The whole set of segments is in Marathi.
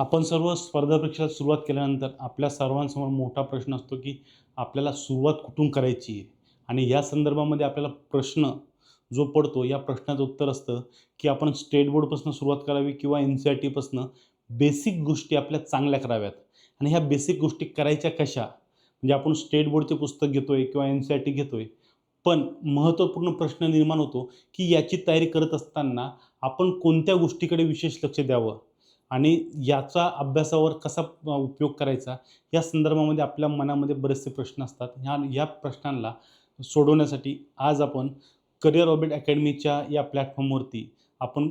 आपण सर्व स्पर्धा परीक्षेला सुरुवात केल्यानंतर आपल्या सर्वांसमोर मोठा प्रश्न असतो की आपल्याला सुरुवात कुठून करायची आहे. आणि या संदर्भामध्ये आपल्याला प्रश्न जो पडतो या प्रश्नाचं उत्तर असतं की आपण स्टेट बोर्डपासून सुरुवात करावी किंवा एन सी आर टीपासून बेसिक गोष्टी आपल्या चांगल्या कराव्यात. आणि ह्या बेसिक गोष्टी करायच्या कशा, म्हणजे आपण स्टेट बोर्डचे पुस्तक घेतोय किंवा एन सी आर टी घेतोय, पण महत्त्वपूर्ण प्रश्न निर्माण होतो की याची तयारी करत असताना आपण कोणत्या गोष्टीकडे विशेष लक्ष द्यावं आणि याचा अभ्यासावर कसा उपयोग करायचा, या संदर्भामध्ये आपल्या मनामध्ये बरेचसे प्रश्न असतात. या प्रश्नांना सोडवण्यासाठी आज आपण करिअर ऑर्बिट अकॅडमीच्या या प्लॅटफॉर्मवरती आपण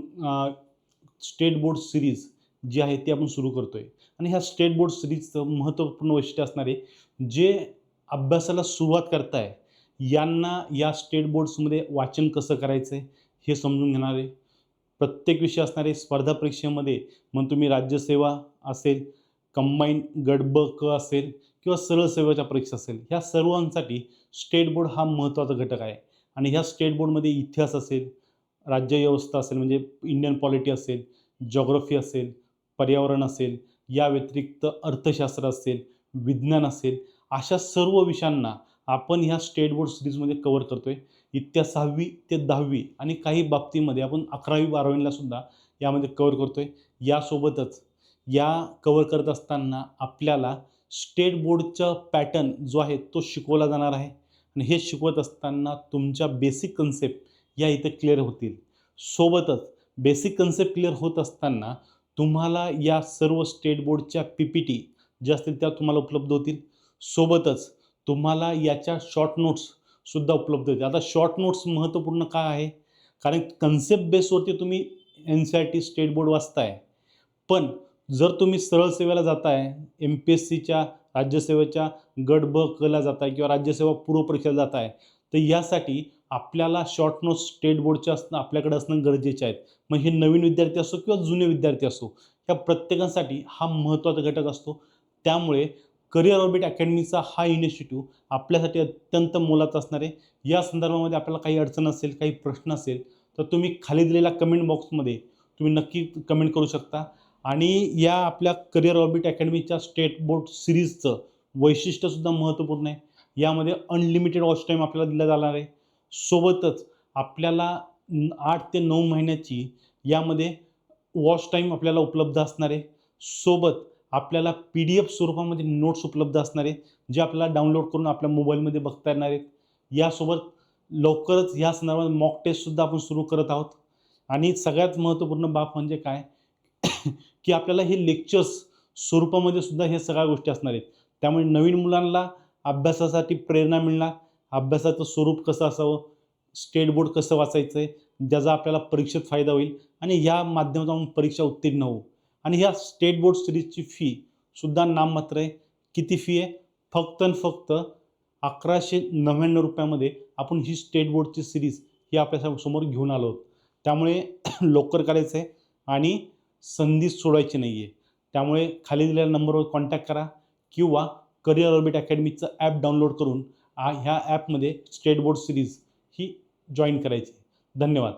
स्टेट बोर्ड सिरीज जी आहे ती आपण सुरू करतो आहे. आणि ह्या स्टेट बोर्ड सिरीजचं महत्त्वपूर्ण वैशिष्ट्य असणार आहे, जे अभ्यासाला सुरुवात करताय यांना या स्टेट बोर्ड्समध्ये वाचन कसं करायचं आहे हे समजून घेणार आहे. प्रत्येक विषय असणार आहे स्पर्धा परीक्षेमध्ये, मग तुम्ही राज्यसेवा असेल, कंबाईन गट ब क असेल किंवा सरळ सेवेच्या परीक्षा असेल, ह्या सर्वांसाठी स्टेट बोर्ड हा महत्त्वाचा घटक आहे. आणि ह्या स्टेट बोर्डमध्ये इतिहास असेल, राज्यव्यवस्था असेल म्हणजे इंडियन पॉलिटी असेल, जिओग्राफी असेल, पर्यावरण असेल, या व्यतिरिक्त अर्थशास्त्र असेल, विज्ञान असेल, अशा सर्व विषयांना आपण ह्या स्टेट बोर्ड सिरीजमध्ये कव्हर करतो आहे. इयत्ता 6वी ते 10वी आणि काही बाबतीमध्ये आपण 11वी-12वीला सुद्धा यामध्ये कव्हर करतो आहे. यासोबतच या कव्हर करत असताना आपल्याला स्टेट बोर्डचा पॅटर्न जो आहे तो शिकवला जाणार आहे. आणि हे शिकवत असताना तुमच्या बेसिक कन्सेप्ट या इथे क्लिअर होतील. सोबतच बेसिक कन्सेप्ट क्लिअर होत असताना तुम्हाला या सर्व स्टेट बोर्डच्या पी पी टी ज्या असतील त्या तुम्हाला उपलब्ध होतील. सोबतच तुम्हाला याच्या शॉर्ट नोट्ससुद्धा उपलब्ध होतील. आता शॉर्ट नोट्स महत्त्वपूर्ण का आहे? कारण कन्सेप्ट बेसवरती तुम्ही N C R T state board वाचताय, पण जर तुम्ही सरळ सेवेला जाताय, एम पी एस सीच्या राज्यसेवेच्या गट ब कला जाताय किंवा राज्यसेवा पूर्व परीक्षेला जाताय, तर यासाठी आपल्याला शॉर्ट नोट्स स्टेट बोर्डचे आपल्याकडे असणं गरजेचे आहेत. मग हे नवीन विद्यार्थी असो किंवा जुने विद्यार्थी असो, या प्रत्येकासाठी हा महत्त्वाचा घटक असतो. त्यामुळे करिअर ऑर्बिट अकॅडमीचा हा इनिशिएटिव्ह आपल्यासाठी अत्यंत मोलाचा असणार आहे. या संदर्भामध्ये आपल्याला काही अडचण असेल, काही प्रश्न असेल, तर तुम्ही खाली दिलेल्या कमेंट बॉक्समध्ये तुम्ही नक्की कमेंट करू शकता. आणि या आपल्या करिअर ऑर्बिट अकॅडमीच्या स्टेट बोर्ड सिरीजचं वैशिष्ट्यसुद्धा महत्त्वपूर्ण आहे. यामध्ये अनलिमिटेड वॉच टाईम आपल्याला दिला जाणार आहे. सोबतच आपल्याला 8 ते 9 महिन्याची यामध्ये वॉच टाईम आपल्याला उपलब्ध असणार आहे. सोबत आपल्याला पी डी एफ स्वरूपामध्ये नोट्स उपलब्ध असणार आहेत, जे आपल्याला डाउनलोड करून आपल्या मोबाईलमध्ये बघता येणार आहेत. यासोबत लवकरच या संदर्भात मॉक टेस्टसुद्धा आपण सुरू करत आहोत. आणि सगळ्यात महत्त्वपूर्ण बाब म्हणजे काय की आपल्याला हे लेक्चर्स स्वरूपामध्ये सुद्धा हे सगळ्या गोष्टी असणार आहेत. त्यामुळे नवीन मुलांना अभ्यासासाठी प्रेरणा मिळणार, अभ्यासाचं स्वरूप कसं असावं, स्टेट बोर्ड कसं वाचायचं आहे, ज्याचा आपल्याला परीक्षेत फायदा होईल आणि या माध्यमातून आपण परीक्षा उत्तीर्ण होऊ. आणि ह्या स्टेट बोर्ड सिरीजची फीसुद्धा नाममात्र आहे. किती फी आहे? फक्त आणि फक्त ₹1199 आपण ही स्टेट बोर्डची सिरीज ही आपल्या समोर घेऊन आलो आहोत. त्यामुळे लवकर करायचं आहे आणि संधी सोडायची नाही आहे. त्यामुळे खाली दिलेल्या नंबरवर कॉन्टॅक्ट करा किंवा करिअर ऑर्बिट अकॅडमीचं ॲप डाउनलोड करून ह्या ॲपमध्ये स्टेट बोर्ड सिरीज ही जॉईन करायची. धन्यवाद.